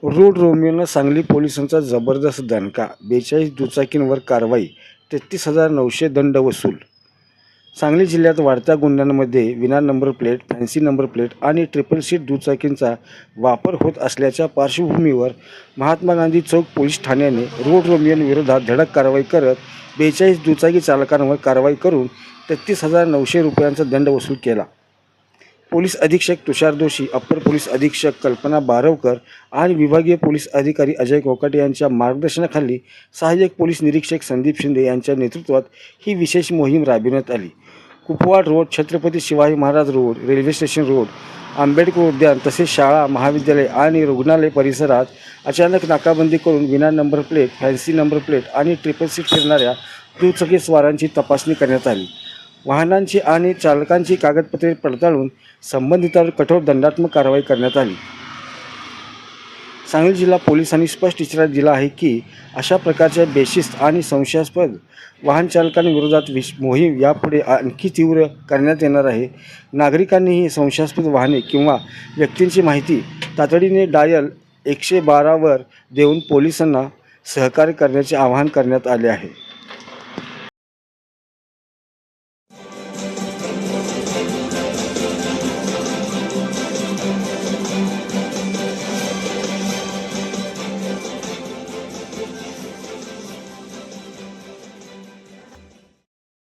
Road रोमियोनं Sangli पोलिसांचा जबरदस्त दणका, 42 दुचाकींवर कारवाई, 33,900 दंड वसूल. सांगली जिल्ह्यात वाढत्या गुन्ह्यांमध्ये विना number plate, fancy number plate आणि ट्रिपल सीट दुचाकींचा वापर होत असल्याच्या पार्श्वभूमीवर महात्मा गांधी चौक पोलीस ठाण्याने रोड रोमियोंविरोधात धडक कारवाई करत 42 दुचाकी चालकांवर कारवाई करून 33,900 रुपयांचा दंड वसूल केला. पोलीस अधीक्षक तुषार दोशी, अप्पर पोलीस अधीक्षक कल्पना बारवकर आणि विभागीय पोलीस अधिकारी अजय कोकाटे यांच्या मार्गदर्शनाखाली सहाय्यक पोलीस निरीक्षक संदीप शिंदे यांच्या नेतृत्वात ही विशेष मोहीम राबविण्यात आली. Kupwad road, Chhatrapati Shivaji Maharaj road, railway station road, Ambedkar उद्यान तसेच शाळा, महाविद्यालय आणि रुग्णालय परिसरात अचानक नाकाबंदी करून विना number plate, fancy number plate आणि ट्रिपल सीट फिरणाऱ्या दुचाकी स्वारांची तपासणी करण्यात आली. वाहनांची आणि चालकांची कागदपत्रे पडताळून संबंधितांवर कठोर दंडात्मक कारवाई करण्यात आली. सांगली जिल्हा पोलिसांनी स्पष्ट इशारा दिला आहे की अशा प्रकारच्या बेशिस्त आणि संशयास्पद वाहन चालकांविरोधात मोहीम यापुढे आणखी तीव्र करण्यात येणार आहे. नागरिकांनीही संशयास्पद वाहने किंवा व्यक्तींची माहिती तातडीने डायल 112 वर देऊन पोलिसांना सहकार्य करण्याचे आवाहन करण्यात आले आहे.